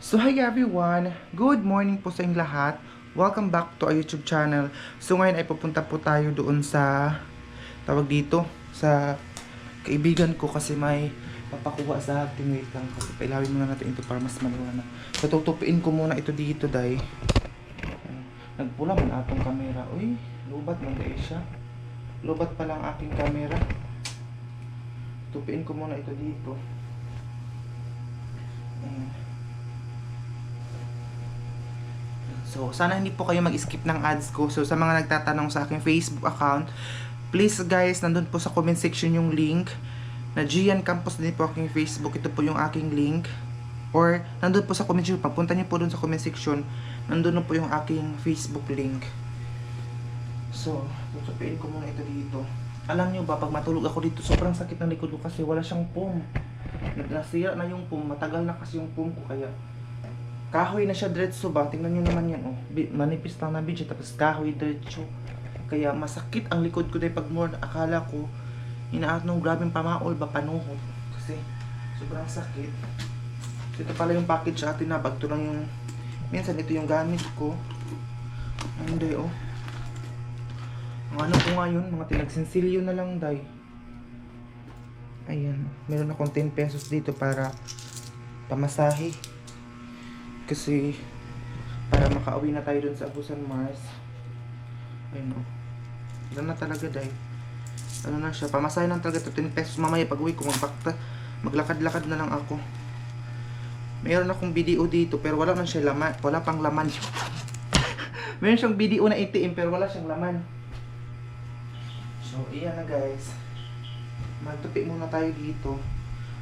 So hi everyone! Good morning po sa inyong lahat. Welcome back to our YouTube channel. So ngayon ay pupunta po tayo doon sa tawag dito sa kaibigan ko kasi may papakuha sa atin. Wait lang kasi pailawin muna natin ito para mas maliwanag. So tutupiin ko muna ito dito dahil nagpula man atong camera. Uy, lubat man dahil siya. Lubat pa lang aking camera. Tupiin ko muna ito dito. So, sana hindi po kayo mag-skip ng ads ko. So, sa mga nagtatanong sa aking Facebook account, please guys, nandun po sa comment section yung link. Na Gian Campos din po aking Facebook. Ito po yung aking link. Or, nandun po sa comment section. Pagpunta niyo po dun sa comment section, nandun po yung aking Facebook link. So, tutupiin ko muna ito dito. Alam niyo ba, pag matulog ako dito, sobrang sakit ng likod ko kasi wala siyang pum. Nasira na yung pum. Matagal na kasi yung pum ko kaya kahoy na siya diretso ba? Tingnan nyo naman yan, oh. Manipis lang na video, tapos kahoy diretso. Kaya masakit ang likod ko dahil pag more akala ko, inaat nung grabing pamaol ba panuhod. Kasi sobrang sakit. So, ito pala yung package sa atin na bag. Ito lang yung, minsan ito yung gamit ko. Hindi, oh. Ang ano ko ngayon, mga tinagsinsilyo na lang, day. Ayan, meron akong 10 pesos dito para pamasahe. Kasi para makauwi na tayo dun sa Abusan Mars. Ayun o. Ilan na talaga dahil. Ano na siya. Pamasahin lang talaga 10 pesos. Mamaya pag uwi ko maglakad-lakad na lang ako. Mayroon akong video dito pero wala man siya laman. Wala pang laman. Mayroon siyang video na ATM pero wala siyang laman. So iyan na guys. Magtupi muna tayo dito.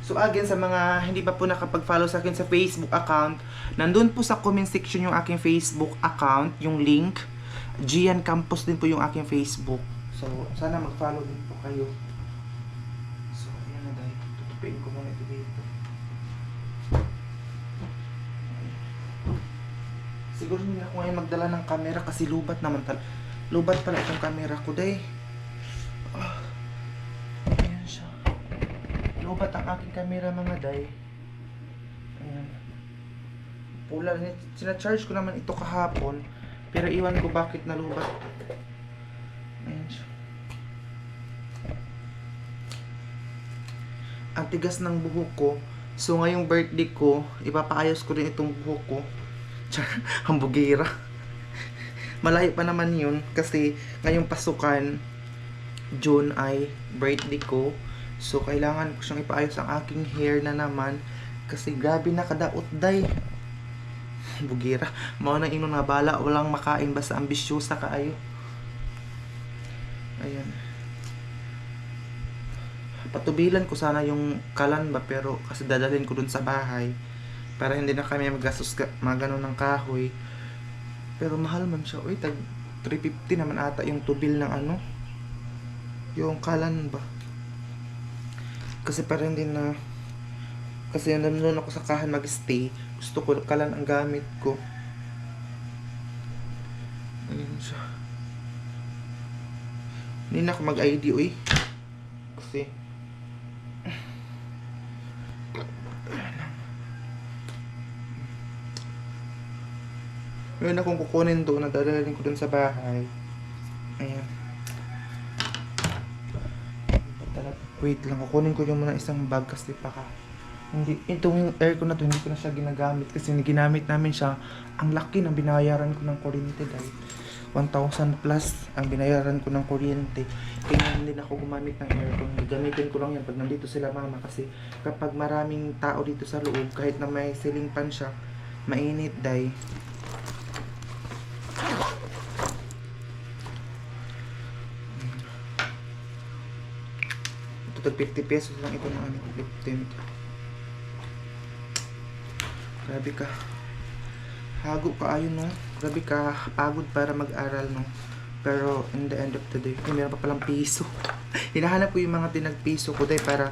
So again, sa mga hindi pa po nakapag-follow sa akin sa Facebook account, nandun po sa comment section yung aking Facebook account, yung link. Gian Campos din po yung aking Facebook. So, sana mag-follow din po kayo. So, ayan na dahil. Tutupiin ko muna ito dito. Siguro hindi ako ngayon magdala ng camera kasi lubat naman tal. Lubat pala itong camera ko dahil. Lubat ang aking camera mga day. Ayan. Pula. Sina-charge ko naman ito kahapon. Pero iwan ko bakit nalubat. Ayan siya. Ang tigas ng buhok ko. So ngayong birthday ko, ipapaayos ko rin itong buhok ko. Hambugira. Malayo pa naman yun. Kasi ngayong pasukan, June ay birthday ko. So, kailangan ko siyang ipaayos ang aking hair na naman. Kasi grabe na kadaot day. Bugira. Mao nang ingon nga bala. Walang makain basta ambisyosa kaayo. Ayan. Patubilan ko sana yung kalan ba. Pero kasi dadalhin ko dun sa bahay. Para hindi na kami magastos magano ng kahoy. Pero mahal man siya. Uy, tag 350 naman ata yung tubil ng ano. Yung kalan ba. Kasi parang din na kasi nandun ako sa kahan mag-stay, gusto ko kalan ang gamit ko. Ayun siya. Hindi na ako mag-ID uy. Kasi yun akong kukunin doon, nadadalhin ko dun sa bahay. Ayan. Wait lang, kukunin ko yung muna isang bag kasi baka hindi, itong aircon na to hindi ko na siya ginagamit kasi ginamit namin siya. Ang laki ng binayaran ko ng kuryente dahil 1,000 plus ang binayaran ko ng kuryente. Kaya hindi na ako gumamit ng aircon. Gamitin ko lang yan pag nandito sila mama kasi kapag maraming tao dito sa loob, kahit na may ceiling fan siya, mainit dahil. Tag 50 pesos lang ito ng ano, 15. Grabe ka. Hago ka ayun no. Grabe ka pagod para mag-aral no. Pero in the end of the day, meron pa palang piso. Hinahanap ko yung mga tinagpiso ko dahil para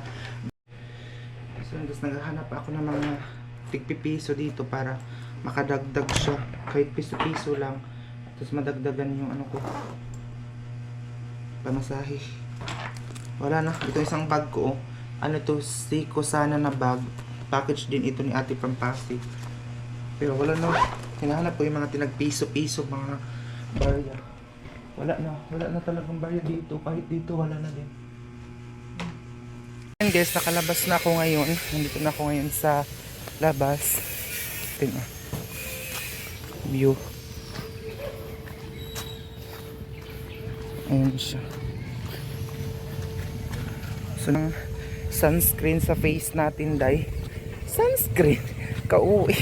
so, naghahanap ako ng mga tigpipiso dito para makadagdag siya. Kahit piso-piso lang. Tapos madagdagan yung ano ko. Pamasahe. Wala na. Ito isang bag ko. Ano to? Seiko sana na bag. Package din ito ni Ate Pampasi. Pero wala na. Hinahanap ko yung mga tinag-piso-piso, mga barya. Wala na talagang barya dito. Kahit dito, wala na din. And guys, nakalabas na ako ngayon. Nandito na ako ngayon sa labas. Tingnan. View. Ayan siya. So, sunscreen sa face natin, day. Sunscreen. Kauwi.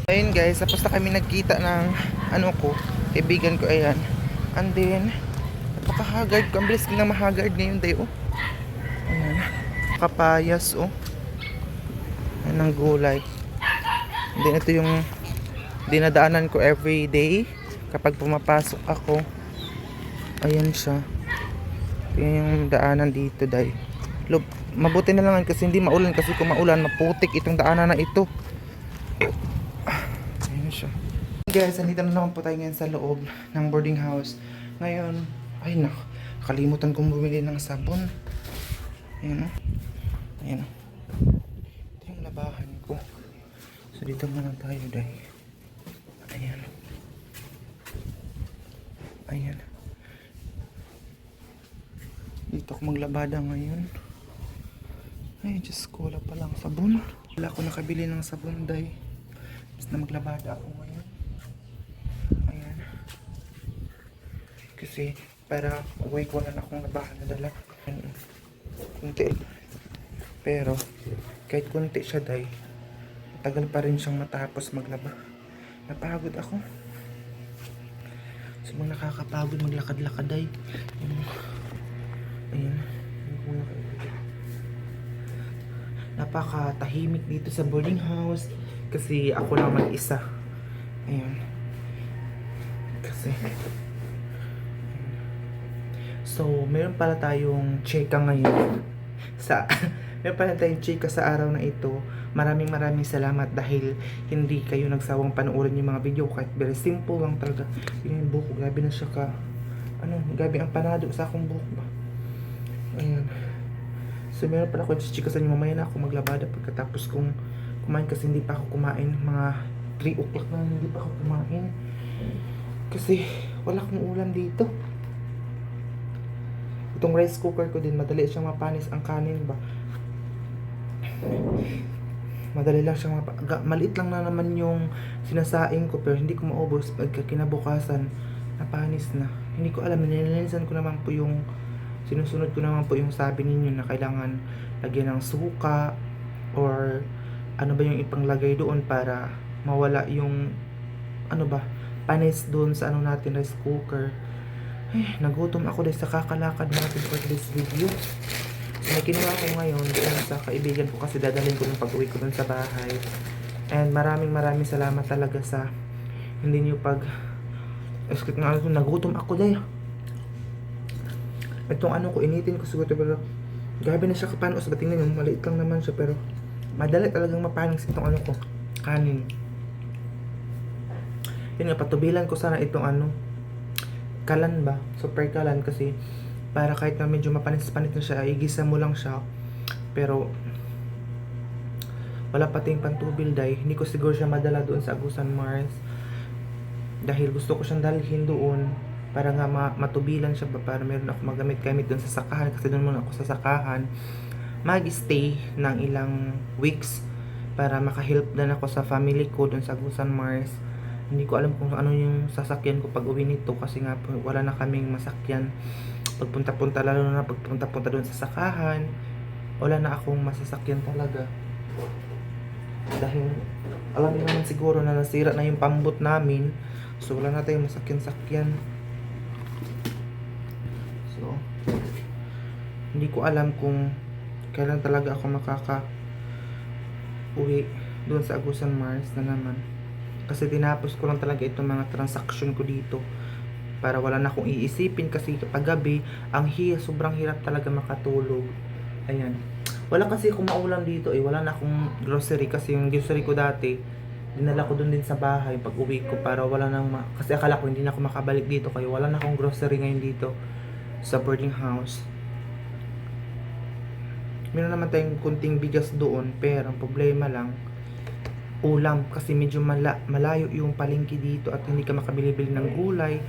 Ayun guys, tapos na kami nagkita ng ano ko, kaibigan ko, ayan. And then, napaka-haggard ko. Ang bilis ko na ma-haggard ngayon, day, oh. Ayan. Kapayas, oh. Ayan ang gulay. And then, ito yung dinadaanan ko every day kapag pumapasok ako. Ayan siya. Ayan yung daanan dito, day. Mabuti na lang kasi hindi maulan, kasi kung maulan, maputik itong daanan na ito. Ayan siya. Guys, andito na naman po tayo ngayon sa loob ng boarding house. Ngayon, ay kalimutan kong bumili ng sabon. Ayan o. Ayan o. Ito yung labahan ko. So dito muna tayo, day. Ayan. Ayan. Dito ako maglabada ngayon. Ay, Diyos ko, wala palang sabon. Wala ako nakabili ng sabon, day. Basta maglabada ako ngayon. Ayan. Kasi, para uwi ko na akong labahan na dala. Kunti. Pero, kahit kunti siya, day, matagal pa rin siyang matapos maglaba. Napagod ako. So, mga nakakapagod maglakad-lakad, day. Ayan. Napakatahimik dito sa boarding house kasi ako lang mag-isa. Ayan. Kasi so, meron pala tayong cheka ngayon meron pala tayong cheka sa araw na ito. Maraming salamat dahil hindi kayo nagsawang panoorin yung mga video kahit very simple lang talaga. Yung buhok, grabe na siya grabe ang panado sa akong buhok ba. Ayan. So meron pala ako chikasan yung mamaya na ako maglabada pagkatapos kong kumain kasi hindi pa ako kumain. Mga 3 o'clock na hindi pa ako kumain. Kasi wala akong ulam dito. Itong rice cooker ko din, madali siyang mapanis ang kanin ba. Madali lang siyang maliit lang na naman yung sinasaing ko pero hindi ko maubos pagka kinabukasan napanis na. Hindi ko alam, nilinisan ko naman po yung sinusunod ko naman po yung sabi ninyo na kailangan lagyan ng suka or ano ba yung ipanglagay doon para mawala yung panis doon sa natin rice cooker. Ay, nagutom ako dahil sa kakalakad natin for this video. So, may kinuha ko ngayon doon sa kaibigan ko kasi dadalhin ko yung pag-uwi ko doon sa bahay. And maraming salamat talaga sa hindi niyo nagutom ako dahil itong ko initin ko siguro pero grabe na siya kapanos ba, tingnan nyo, maliit lang naman siya pero madali talagang mapanis itong ko kanin. Yun nga, patubilan ko sana itong kalan ba, super kalan kasi para kahit na medyo mapanis-panis na siya, igisa mo lang siya pero wala pati yung pantubil dahil hindi ko siguro siya madala doon sa Agusan Mars dahil gusto ko siyang dalhin doon para nga matubilan siya ba, para meron ako magamit-gamit doon sa sakahan kasi doon muna ako sa sakahan mag-stay ng ilang weeks para makahelp din ako sa family ko doon sa Agusan Mars. Hindi ko alam kung ano yung sasakyan ko pag uwi nito kasi nga wala na kaming masakyan pagpunta-punta, lalo na pagpunta-punta doon sa sakahan wala na akong masasakyan talaga dahil alam niyo naman siguro na nasira na yung pambot namin, so wala na tayong masakyan-sakyan. So, hindi ko alam kung kailan talaga ako uwi doon sa Agusan Mars na naman. Kasi tinapos ko lang talaga itong mga transaction ko dito para wala na akong iisipin kasi kapag gabi, sobrang hirap talaga makatulog. Ayan. Wala kasi akong maulam dito wala na akong grocery kasi yung grocery ko dati dinala ko dun din sa bahay pag uwi ko para wala nang kasi akala ko hindi na ako makabalik dito kaya wala na akong grocery ngayon dito sa boarding house. Meron naman tayong kunting bigas doon pero ang problema lang ulam kasi medyo malayo yung palengke dito at hindi ka makabili-bili ng gulay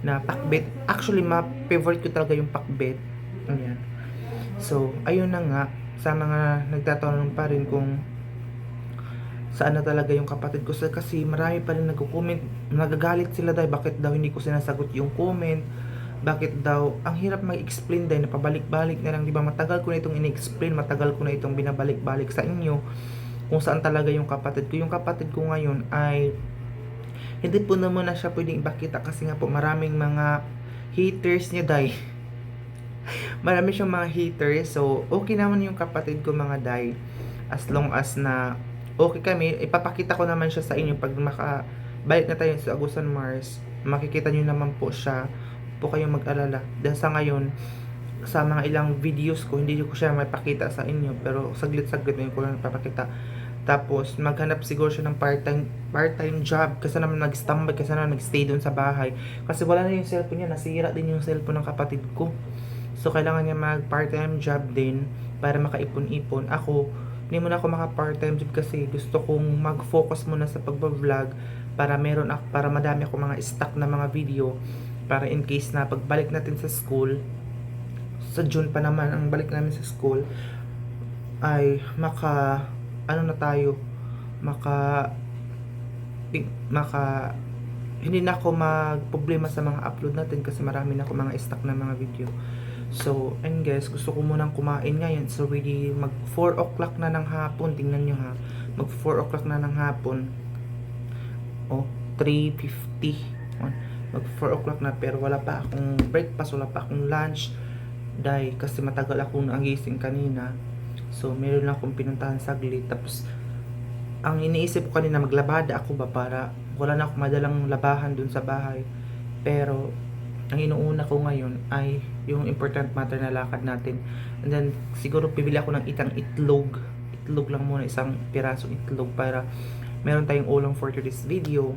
na pakbet. Actually, favorite ko talaga yung pakbet. Ayan. So, ayun na nga. Sa mga nagtatanong pa rin kung saan na talaga yung kapatid ko. Kasi marami pa rin nagko-comment. Nagagalit sila dahil bakit daw hindi ko sinasagot yung comment. Bakit daw, ang hirap mag-explain dahil napabalik-balik na lang. Diba, matagal ko na itong in-explain. Matagal ko na itong binabalik-balik sa inyo kung saan talaga yung kapatid ko. Yung kapatid ko ngayon ay hindi po naman na siya pwedeng ipakita kasi nga po maraming mga haters niya day. Marami siyang mga haters. So, okay naman yung kapatid ko mga day. As long as na okay kami, ipapakita ko naman siya sa inyo pag balik na tayo sa Agusan Mars. Makikita nyo naman po siya. Po kayong mag-alala. Dahil sa ngayon, sa mga ilang videos ko, hindi ko siya mapakita sa inyo. Pero saglit-saglit na ko lang papakita. Tapos, maghanap siguro siya ng part-time job. Kasi naman nag-standby, kasi naman nag-stay doon sa bahay. Kasi wala na yung cellphone niya, nasira din yung cellphone ng kapatid ko. So, kailangan niya mag-part-time job din para makaipon-ipon. Ako, hindi muna ako maka-part-time job kasi gusto kong mag-focus muna sa pag-vlog para para madami ako mga stock na mga video para in case na pagbalik natin sa school, sa June pa naman ang balik namin sa school, ay na tayo, maka hindi na ako magproblema sa mga upload natin kasi marami na ako mga stock na mga video. So, and guys, gusto ko munang kumain ngayon. So, already mag 4 o'clock na ng hapon. Tingnan nyo ha. Mag 4 o'clock na ng hapon. Oh, 3:50. Mag 4 o'clock na pero wala pa akong breakfast, wala pa akong lunch. Dahil kasi matagal akong nagising kanina. So, meron lang akong pinuntahan saglit. Tapos, ang iniisip ko kanina, maglabada ako ba para wala na akong madalang labahan dun sa bahay. Pero, ang inuuna ko ngayon ay yung important matter na lakad natin. And then, siguro pibili ako ng itlog. Itlog lang muna, isang pirasong itlog para meron tayong ulam for today's video.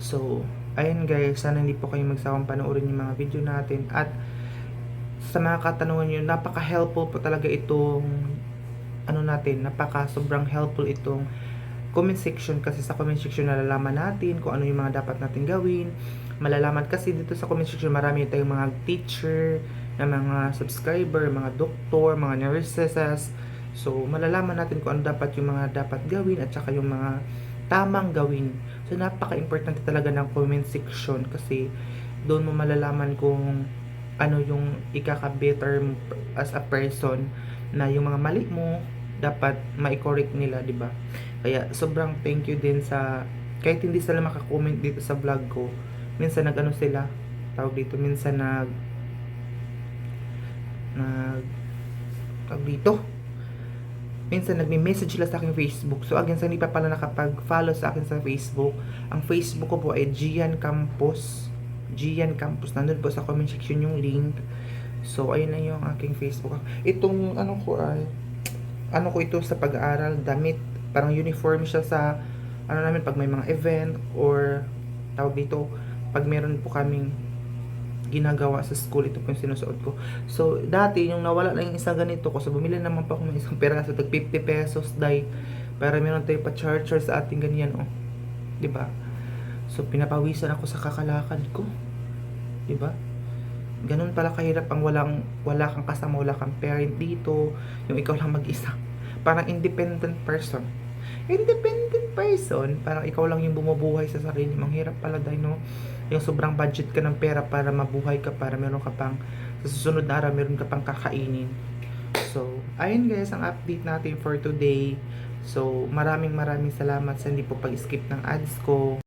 So, ayun guys, sana hindi po kayo magsawang panoorin yung mga video natin. At sa mga katanungan nyo, napaka-helpful po talaga itong sobrang helpful itong comment section kasi sa comment section nalalaman natin kung ano yung mga dapat natin gawin. Malalaman kasi dito sa comment section marami tayong mga teacher, na mga subscriber, mga doktor, mga nurses. So, malalaman natin kung ano dapat yung mga dapat gawin at saka yung mga tamang gawin. So, napaka-importante talaga ng comment section kasi doon mo malalaman kung ano yung ikaka-better as a person na yung mga mali mo dapat ma-correct nila, di ba? Kaya sobrang thank you din sa kahit hindi sila maka-comment dito sa vlog ko. Minsan sila, tawag dito, minsan minsan nagme-message sila sa aking Facebook. So again, sa hindi pa pala nakapag-follow sa akin sa Facebook, ang Facebook ko po ay Gian Campos. Gian Campos. Nandun po sa comment section yung link. So ayun na yung aking Facebook. Itong ko ito sa pag-aaral, damit, parang uniform siya sa namin pag may mga event or tawag dito, pag meron po kaming ginagawa sa school, ito po yung sinusuot ko. So, dati, yung nawala lang yung isang ganito ko, so bumili naman pa ako ng isang peraso, tag 50 pesos, dahil para meron tayo pa-charger sa ating ganyan, oh. Diba? So, pinapawisan ako sa kakalakad ko. Diba? Ganun pala kahirap ang wala kang kasama, wala kang parent dito, yung ikaw lang mag-isa. Parang independent person. Parang ikaw lang yung bumubuhay sa sarili. Ang hirap pala dahil, no? Yung sobrang budget ka ng pera para mabuhay ka, para meron ka pang, sa susunod na araw, meron ka pang kakainin. So, ayun guys, ang update natin for today. So, maraming salamat sa hindi po pag-skip ng ads ko.